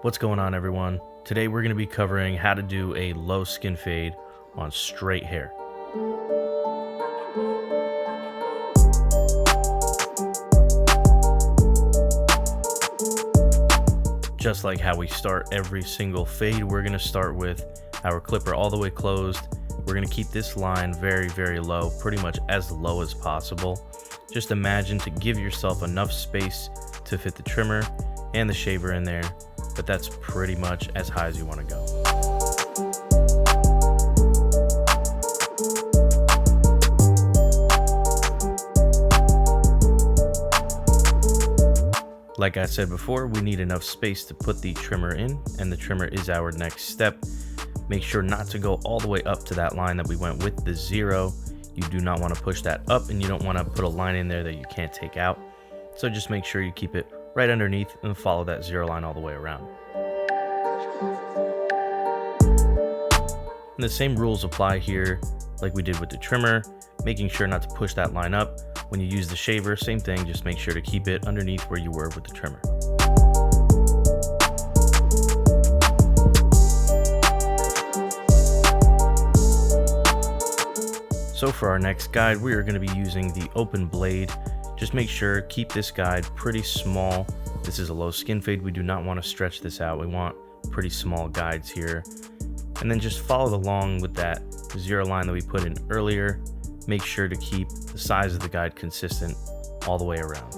What's going on, everyone? Today we're going to be covering how to do a low skin fade on straight hair. Just like how we start every single fade, we're going to start with our clipper all the way closed. We're going to keep this line very, very low, pretty much as low as possible. Just imagine to give yourself enough space to fit the trimmer and the shaver in there, but that's pretty much as high as you want to go. Like I said before, we need enough space to put the trimmer in, and the trimmer is our next step. Make sure not to go all the way up to that line that we went with the 0. You do not want to push that up, and you don't want to put a line in there that you can't take out. So just make sure you keep it right underneath and follow that 0 line all the way around. And the same rules apply here like we did with the trimmer, making sure not to push that line up. When you use the shaver, same thing, just make sure to keep it underneath where you were with the trimmer. So for our next guide, we are going to be using the open blade. Just make sure, keep this guide pretty small. This is a low skin fade. We do not want to stretch this out. We want pretty small guides here. And then just follow along with that 0 line that we put in earlier. Make sure to keep the size of the guide consistent all the way around.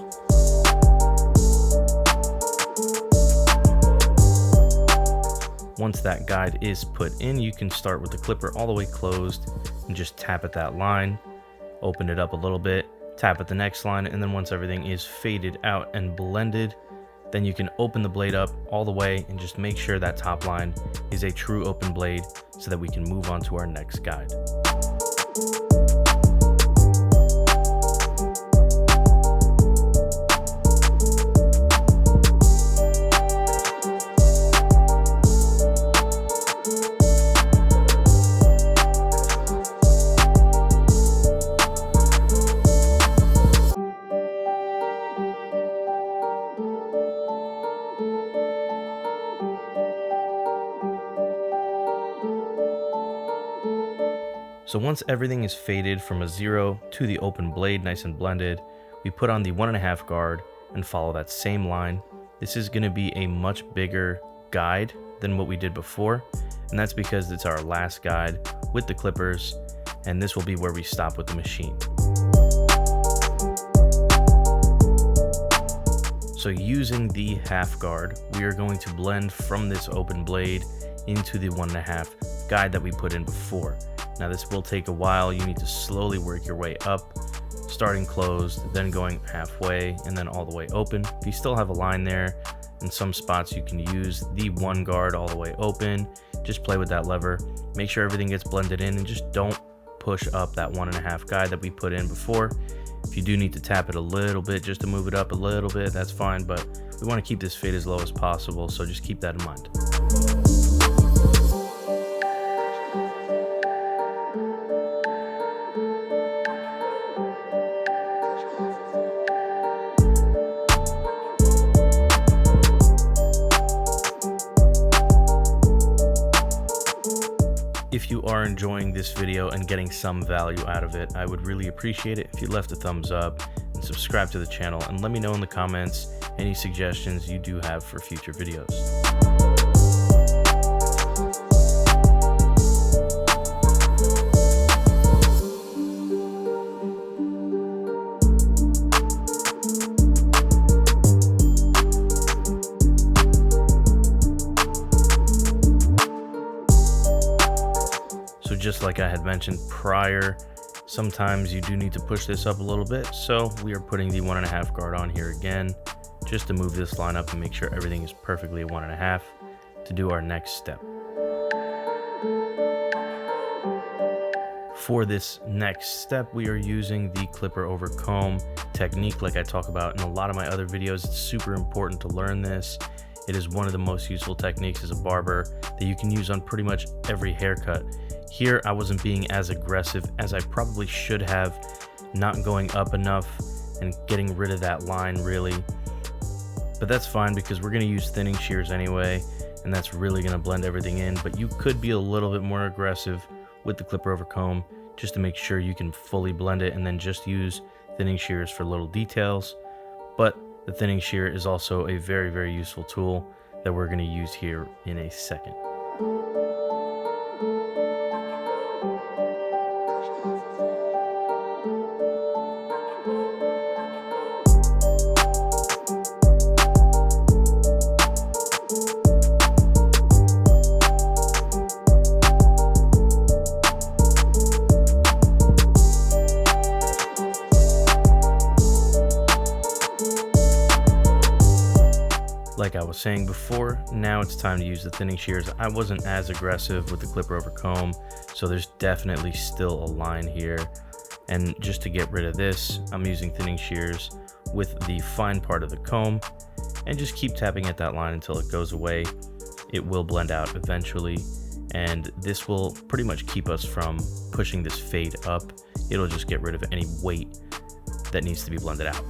Once that guide is put in, you can start with the clipper all the way closed and just tap at that line, open it up a little bit, tap at the next line, and then once everything is faded out and blended, then you can open the blade up all the way and just make sure that top line is a true open blade so that we can move on to our next guide. So once everything is faded from a 0 to the open blade, nice and blended, we put on the 1.5 guard and follow that same line. This is going to be a much bigger guide than what we did before, and that's because it's our last guide with the clippers, and this will be where we stop with the machine. So using the 1/2 guard, we are going to blend from this open blade into the 1.5 guide that we put in before. Now this will take a while. You need to slowly work your way up, starting closed, then going halfway, and then all the way open. If you still have a line there, in some spots you can use the 1 guard all the way open. Just play with that lever. Make sure everything gets blended in, and just don't push up that 1.5 guide that we put in before. If you do need to tap it a little bit just to move it up a little bit, that's fine, but we want to keep this fade as low as possible, so just keep that in mind. If you are enjoying this video and getting some value out of it, I would really appreciate it if you left a thumbs up and subscribe to the channel, and let me know in the comments any suggestions you do have for future videos. So just like I had mentioned prior, sometimes you do need to push this up a little bit. So we are putting the 1.5 guard on here again, just to move this line up and make sure everything is perfectly 1.5 to do our next step. For this next step, we are using the clipper over comb technique like I talk about in a lot of my other videos. It's super important to learn this. It is one of the most useful techniques as a barber that you can use on pretty much every haircut. Here, I wasn't being as aggressive as I probably should have, not going up enough and getting rid of that line really. But that's fine because we're going to use thinning shears anyway. and that's really going to blend everything in. But you could be a little bit more aggressive with the clipper over comb just to make sure you can fully blend it, and then just use thinning shears for little details. But the thinning shear is also a very, very useful tool that we're going to use here in a second. Like I was saying before, now it's time to use the thinning shears. I wasn't as aggressive with the clipper over comb, so there's definitely still a line here. And just to get rid of this, I'm using thinning shears with the fine part of the comb, and just keep tapping at that line until it goes away. It will blend out eventually, and this will pretty much keep us from pushing this fade up. It'll just get rid of any weight that needs to be blended out.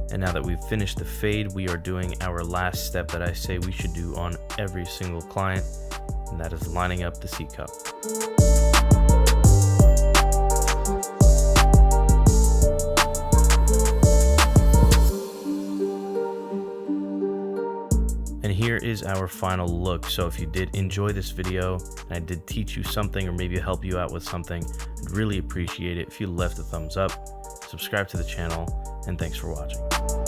And now that we've finished the fade, we are doing our last step that I say we should do on every single client, and that is lining up the seat cup. And here is our final look. So if you did enjoy this video and I did teach you something or maybe help you out with something, I'd really appreciate it if you left a thumbs up, subscribe to the channel, and thanks for watching.